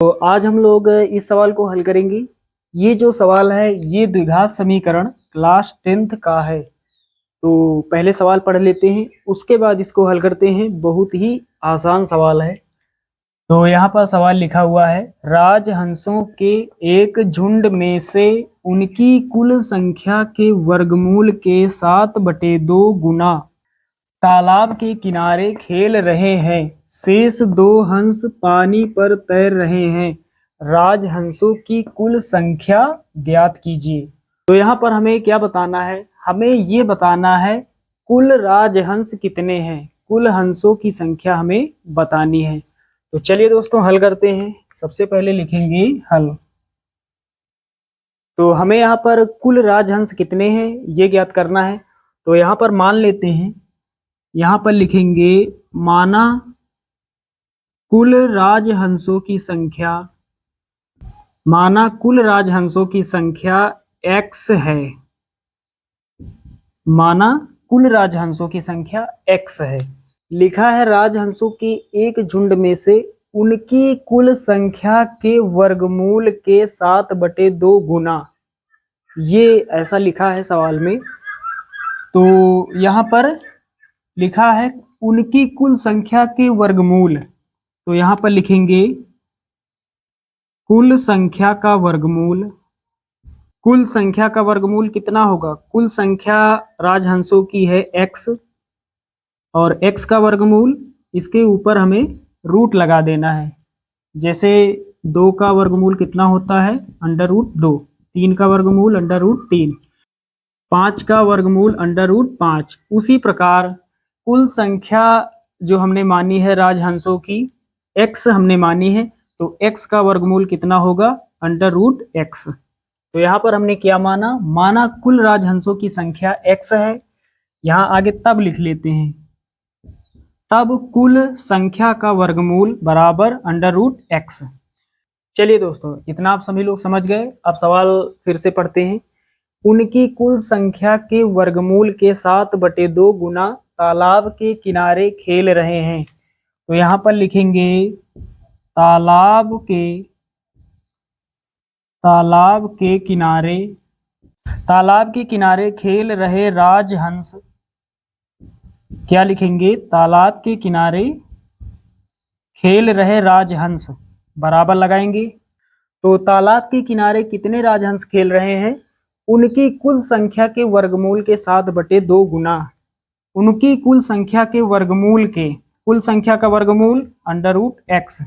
तो आज हम लोग इस सवाल को हल करेंगे। ये जो सवाल है ये द्विघात समीकरण क्लास 10th का है। तो पहले सवाल पढ़ लेते हैं, उसके बाद इसको हल करते हैं। बहुत ही आसान सवाल है। तो यहाँ पर सवाल लिखा हुआ है, राजहंसों के एक झुंड में से उनकी कुल संख्या के वर्गमूल के 7/2 गुना तालाब के किनारे खेल रहे हैं। शेष 2 हंस पानी पर तैर रहे हैं। राजहंसों की कुल संख्या ज्ञात कीजिए। तो यहाँ पर हमें क्या बताना है? हमें ये बताना है कुल राजहंस कितने हैं। कुल हंसों की संख्या हमें बतानी है। तो चलिए दोस्तों हल करते हैं। सबसे पहले लिखेंगे हल। तो हमें यहाँ पर कुल राजहंस कितने हैं ये ज्ञात करना है। तो यहाँ पर मान लेते हैं, यहाँ पर लिखेंगे माना कुल राजहंसों की संख्या, माना कुल राजहंसों की संख्या x है। माना कुल राजहंसों की संख्या x है। लिखा है राजहंसों के एक झुंड में से उनकी कुल संख्या के वर्गमूल के 7/2 गुना। ये ऐसा लिखा है सवाल में। तो यहाँ पर लिखा है उनकी कुल संख्या के वर्गमूल। तो यहाँ पर लिखेंगे कुल संख्या का वर्गमूल। कुल संख्या का वर्गमूल कितना होगा? कुल संख्या राजहंसों की है x, और x का वर्गमूल इसके ऊपर हमें रूट लगा देना है। जैसे 2 का वर्गमूल कितना होता है? √2। 3 का वर्गमूल √3। 5 का वर्गमूल √5। उसी प्रकार कुल संख्या जो हमने मानी है राजहंसों की, x हमने मानी है, तो x का वर्गमूल कितना होगा? √x। तो यहाँ पर हमने क्या माना? माना कुल राजहंसों की संख्या x है। यहाँ आगे तब लिख लेते हैं, तब कुल संख्या का वर्गमूल बराबर √x। चलिए दोस्तों इतना आप सभी लोग समझ गए। अब सवाल फिर से पढ़ते हैं। उनकी कुल संख्या के वर्गमूल के 7/2 गुना तालाब के किनारे खेल रहे हैं। तो यहाँ पर लिखेंगे तालाब के किनारे खेल रहे राजहंस। क्या लिखेंगे? तालाब के किनारे खेल रहे राजहंस बराबर लगाएंगे। तो तालाब के किनारे कितने राजहंस खेल रहे हैं? उनकी कुल संख्या के वर्गमूल के 7/2 गुना। उनकी कुल संख्या के वर्गमूल के, कुल संख्या का वर्गमूल √x,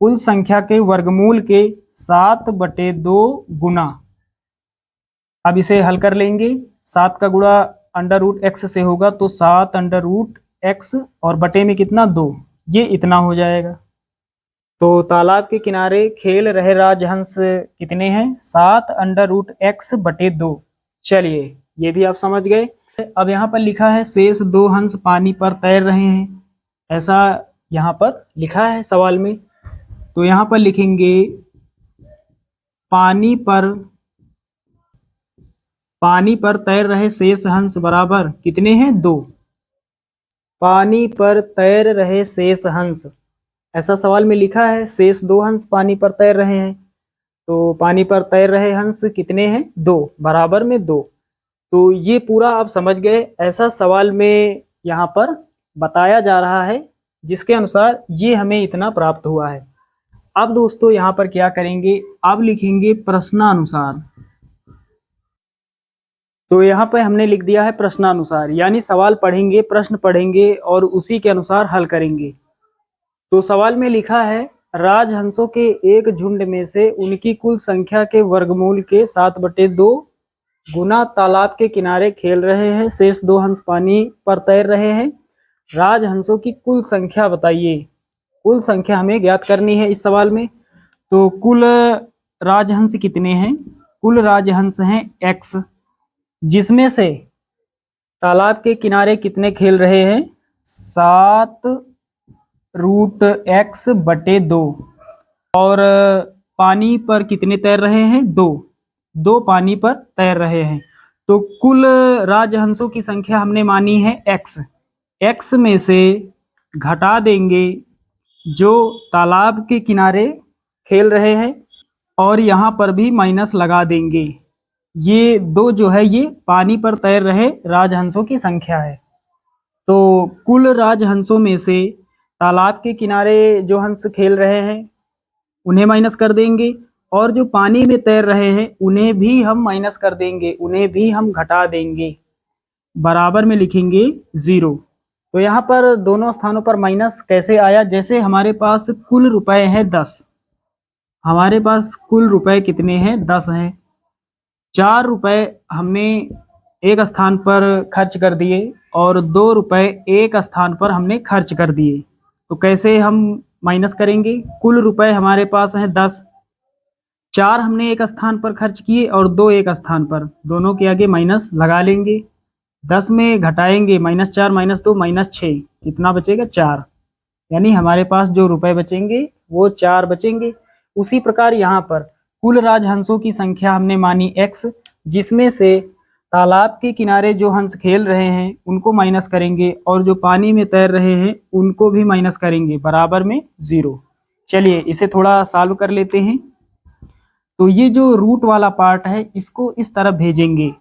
कुल संख्या के वर्गमूल के 7/2 गुना। अब इसे हल कर लेंगे। 7 का गुणा √x से होगा तो 7 √x, और बटे में कितना? 2। ये इतना हो जाएगा। तो तालाब के किनारे खेल रहे राजहंस कितने हैं? 7 √x बटे 2। चलिए ये भी आप समझ गए। अब यहाँ पर लिखा है शेष 2 हंस पानी पर तैर रहे हैं। ऐसा यहाँ पर लिखा है सवाल में। तो यहाँ पर लिखेंगे पानी पर तैर रहे शेष हंस बराबर कितने हैं? 2। पानी पर तैर रहे शेष हंस, ऐसा सवाल में लिखा है। शेष 2 हंस पानी पर तैर रहे हैं। तो पानी पर तैर रहे हंस कितने हैं? 2, बराबर में 2। तो ये पूरा आप समझ गए। ऐसा सवाल में यहाँ पर बताया जा रहा है, जिसके अनुसार ये हमें इतना प्राप्त हुआ है। अब दोस्तों यहाँ पर क्या करेंगे? अब लिखेंगे प्रश्नानुसार। तो यहाँ पे हमने लिख दिया है प्रश्नानुसार, यानी सवाल पढ़ेंगे, प्रश्न पढ़ेंगे और उसी के अनुसार हल करेंगे। तो सवाल में लिखा है राजहंसों के एक झुंड में से उनकी कुल संख्या के वर्गमूल के 7/2 गुना तालाब के किनारे खेल रहे हैं। शेष 2 हंस पानी पर तैर रहे हैं। राजहंसों की कुल संख्या बताइए। कुल संख्या हमें ज्ञात करनी है इस सवाल में। तो कुल राजहंस कितने हैं? कुल राजहंस हैं x, जिसमें से तालाब के किनारे कितने खेल रहे हैं? 7 √x बटे 2। और पानी पर कितने तैर रहे हैं? 2 पानी पर तैर रहे हैं। तो कुल राजहंसों की संख्या हमने मानी है x में से घटा देंगे जो तालाब के किनारे खेल रहे हैं और यहाँ पर भी माइनस लगा देंगे। ये दो जो है ये पानी पर तैर रहे राजहंसों की संख्या है। तो कुल राजहंसों में से तालाब के किनारे जो हंस खेल रहे हैं उन्हें माइनस कर देंगे और जो पानी में तैर रहे हैं उन्हें भी हम माइनस कर देंगे, उन्हें भी हम घटा देंगे। बराबर में लिखेंगे 0। तो यहाँ पर दोनों स्थानों पर माइनस कैसे आया? जैसे हमारे पास कुल रुपए हैं 10, हमारे पास कुल रुपए कितने हैं? 10 हैं। 4 रुपए हमने एक स्थान पर खर्च कर दिए और 2 रुपए एक स्थान पर हमने खर्च कर दिए। तो कैसे हम माइनस करेंगे? कुल रुपए हमारे पास हैं 10, 4 हमने एक स्थान पर खर्च किए और 2 एक स्थान पर, दोनों के आगे माइनस लगा लेंगे। 10 में घटाएंगे -4 -2 -6, कितना बचेगा? 4। यानी हमारे पास जो रुपए बचेंगे वो 4 बचेंगे। उसी प्रकार यहाँ पर कुल राजहंसों की संख्या हमने मानी x, जिसमें से तालाब के किनारे जो हंस खेल रहे हैं उनको माइनस करेंगे और जो पानी में तैर रहे हैं उनको भी माइनस करेंगे, बराबर में 0। चलिए इसे थोड़ा सॉल्व कर लेते हैं। तो ये जो रूट वाला पार्ट है इसको इस तरफ भेजेंगे,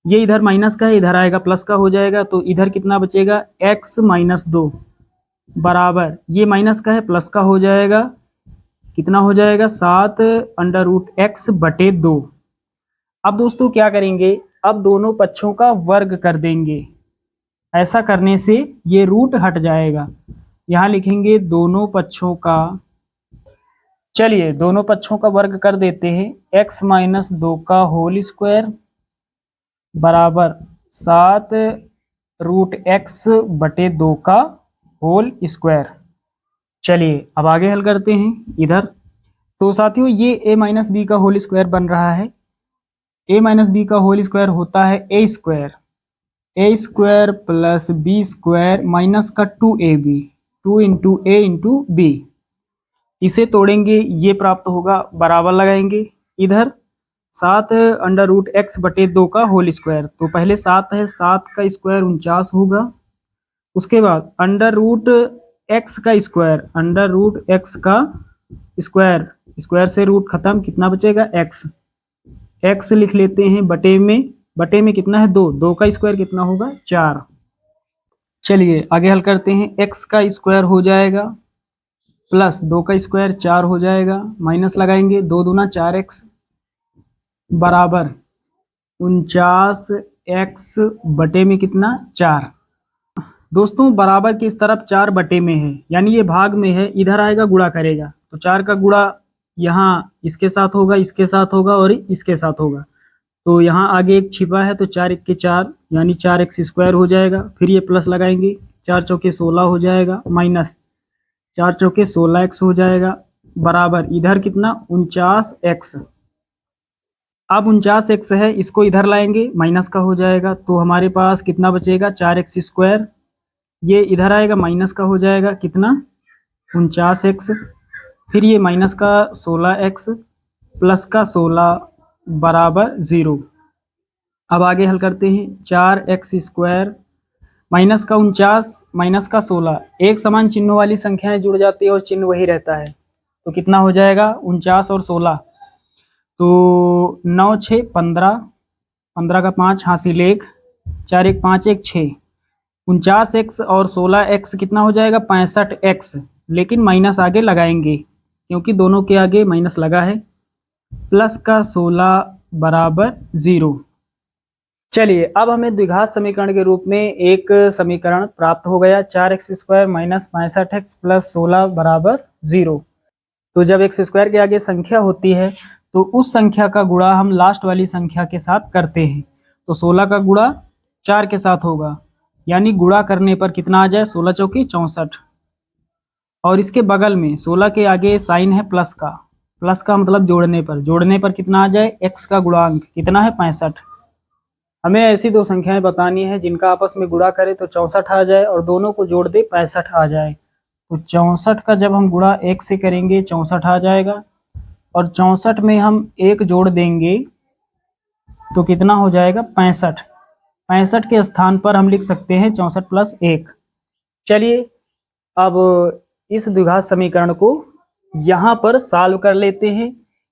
ये इधर माइनस का है, इधर आएगा प्लस का हो जाएगा। तो इधर कितना बचेगा? x - 2 बराबर, ये माइनस का है प्लस का हो जाएगा, कितना हो जाएगा? 7√x/2। अब दोस्तों क्या करेंगे? अब दोनों पक्षों का वर्ग कर देंगे। ऐसा करने से ये रूट हट जाएगा। यहाँ लिखेंगे दोनों पक्षों का, चलिए दोनों पक्षों का वर्ग कर देते हैं। x - 2 का होल स्क्वायर बराबर 7√x/2 का होल स्क्वायर। चलिए अब आगे हल करते हैं इधर। तो साथियों ये a - b का होल स्क्वायर बन रहा है। a - b का होल स्क्वायर होता है a square plus b square minus का 2ab, 2 × a × b। इसे तोड़ेंगे, ये प्राप्त होगा, बराबर लगाएंगे इधर 7√x/2 का होल स्क्वायर। तो पहले 7 है, 7 का स्क्वायर 49 होगा। उसके बाद √x का स्क्वायर, √x का स्क्वायर, स्क्वायर से रूट खत्म, कितना बचेगा? x लिख लेते हैं बटे में कितना है? 2, 2 का स्क्वायर कितना होगा? 4। चलिए आगे हल करते हैं। x का स्क्वायर हो जाएगा प्लस 2 का स्क्वायर 4 हो जाएगा, माइनस लगाएंगे, 2 दूना 4x बराबर 49x बटे में कितना? 4। दोस्तों बराबर की इस तरफ 4 बटे में है, यानी ये भाग में है, इधर आएगा गुणा करेगा। तो 4 का गुणा यहाँ इसके साथ होगा, इसके साथ होगा और इसके साथ होगा। तो यहाँ आगे एक छिपा है, तो 4 × 1 = 4 यानी 4x² हो जाएगा। फिर ये प्लस लगाएंगे, 4 × 4 = 16 हो जाएगा, माइनस 4 × 4 = 16x हो जाएगा, बराबर इधर कितना? 49x। अब 49x है, इसको इधर लाएंगे, माइनस का हो जाएगा। तो हमारे पास कितना बचेगा? 4x²। ये इधर आएगा, माइनस का हो जाएगा, कितना? 49x। फिर ये माइनस का 16x प्लस का 16 बराबर 0। अब आगे हल करते हैं। 4x² माइनस का 49 माइनस का 16, एक समान चिन्हों वाली संख्याएं जुड़ जाती है और चिन्ह वही रहता है। तो कितना हो जाएगा? 49 और 16, तो 9 6 15, 15 का 5 हासिल 1, 4 1 5 1 6, 49x और 16x कितना हो जाएगा? 65x। लेकिन माइनस आगे लगाएंगे क्योंकि दोनों के आगे माइनस लगा है, प्लस का 16 बराबर 0। चलिए अब हमें द्विघात समीकरण के रूप में एक समीकरण प्राप्त हो गया, 4x² - 65x प्लस 16 बराबर 0। तो जब x² के आगे संख्या होती है तो उस संख्या का गुणा हम लास्ट वाली संख्या के साथ करते हैं। तो 16 का गुणा 4 के साथ होगा, यानी गुणा करने पर कितना आ जाए? 16 × 4 = 64। और इसके बगल में 16 के आगे साइन है प्लस का, प्लस का मतलब जोड़ने पर कितना आ जाए? x का गुणांक कितना है? 65। हमें ऐसी दो संख्याएं बतानी है जिनका आपस में गुणा करें तो 64 आ जाए और दोनों को जोड़ दे 65 आ जाए। तो 64 का जब हम गुणा 1 से करेंगे 64 आ जाएगा और 64 में हम 1 जोड़ देंगे तो कितना हो जाएगा? 65। 65 के स्थान पर हम लिख सकते हैं 64 + 1। चलिए अब इस द्विघात समीकरण को यहाँ पर सॉल्व कर लेते हैं।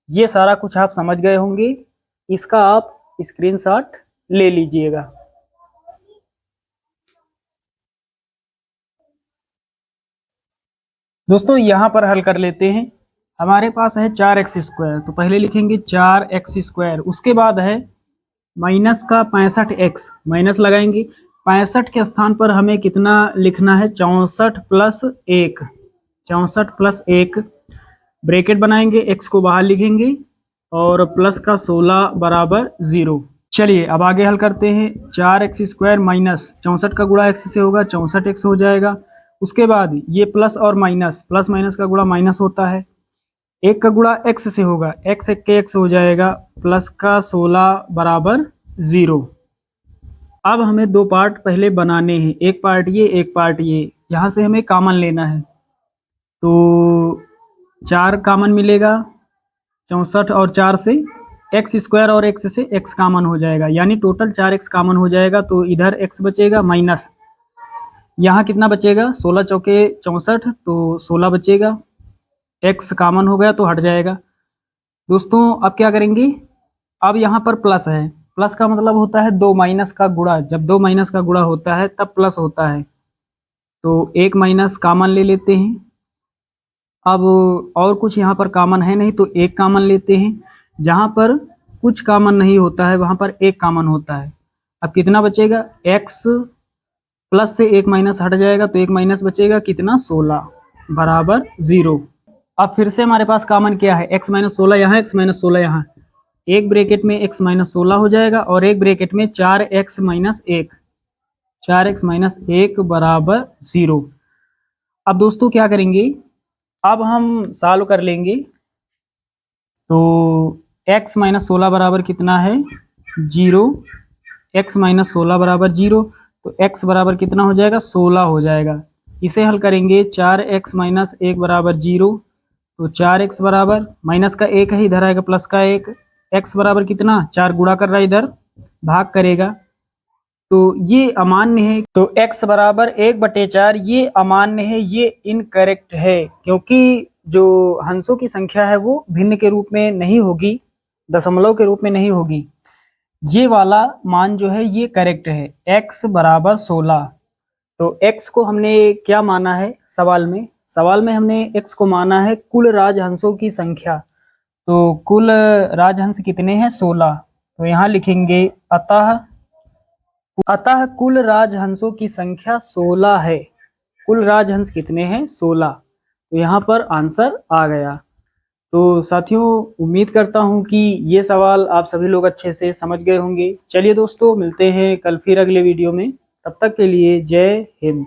ये सारा कुछ आप समझ गए होंगे, इसका आप स्क्रीनशॉट ले लीजिएगा। दोस्तों यहाँ पर हल कर लेते हैं। हमारे पास है 4x², तो पहले लिखेंगे 4x², उसके बाद है माइनस का 65x, माइनस लगाएंगे। 65 के स्थान पर हमें कितना लिखना है, 64 + 1, 64 + 1, ब्रैकेट बनाएंगे, x को बाहर लिखेंगे और प्लस का 16 बराबर 0। चलिए अब आगे हल करते हैं। 4x² माइनस 64 का गुणा x से होगा, 64x हो जाएगा। उसके बाद ये प्लस और माइनस, प्लस माइनस का गुणा माइनस होता है। 1 का गुणा x से होगा, x 1 के x हो जाएगा, प्लस का 16 बराबर 0। अब हमें दो पार्ट पहले बनाने हैं, एक पार्ट ये, एक पार्ट ये। यहाँ से हमें कॉमन लेना है, तो 4 कॉमन मिलेगा, 64 और 4 से x² और x से x कॉमन हो जाएगा, यानी टोटल 4x कॉमन हो जाएगा। तो इधर x बचेगा माइनस, यहाँ कितना बचेगा, 16 चौके 64, तो 16 बचेगा, x कॉमन हो गया तो हट जाएगा। दोस्तों अब क्या करेंगे, अब यहाँ पर प्लस है, प्लस का मतलब होता है 2 माइनस का गुणा। जब 2 माइनस का गुणा होता है तब प्लस होता है, तो 1 माइनस कॉमन ले लेते हैं। अब और कुछ यहाँ पर कॉमन है नहीं, तो 1 कॉमन लेते हैं। जहाँ पर कुछ कॉमन नहीं होता है वहाँ पर 1 कॉमन होता है। अब कितना बचेगा, x प्लस से 1 माइनस हट जाएगा, तो 1 माइनस बचेगा कितना, 16 बराबर 0। अब फिर से हमारे पास कॉमन क्या है, x - 16 यहाँ, x - 16 यहाँ, एक ब्रैकेट में x - 16 हो जाएगा और एक ब्रैकेट में 4x - 1, 4x - 1 बराबर 0। अब दोस्तों क्या करेंगे, अब हम सॉल्व कर लेंगे। तो x - 16 बराबर कितना है, 0, x - 16 बराबर 0, तो x बराबर कितना हो जाएगा, 16 हो जाएगा। इसे हल करेंगे, 4x - 1 बराबर 0, तो 4x बराबर, माइनस का 1 है, इधर आएगा प्लस का 1, x बराबर कितना, 4 गुणा कर रहा है, इधर भाग करेगा, तो ये अमान्य है। तो x बराबर 1/4 ये अमान्य है, ये इनकरेक्ट है, क्योंकि जो हंसों की संख्या है वो भिन्न के रूप में नहीं होगी, दशमलव के रूप में नहीं होगी। ये वाला मान जो है ये करेक्ट है, x बराबर 16। तो x को हमने क्या माना है सवाल में, सवाल में हमने x को माना है कुल राजहंसों की संख्या। तो कुल राजहंस कितने हैं, 16। तो यहाँ लिखेंगे अतः कुल राजहंसों की संख्या 16 है। कुल राजहंस कितने हैं, 16। तो यहाँ पर आंसर आ गया। तो साथियों उम्मीद करता हूँ कि ये सवाल आप सभी लोग अच्छे से समझ गए होंगे। चलिए दोस्तों मिलते हैं कल फिर अगले वीडियो में, तब तक के लिए जय हिंद।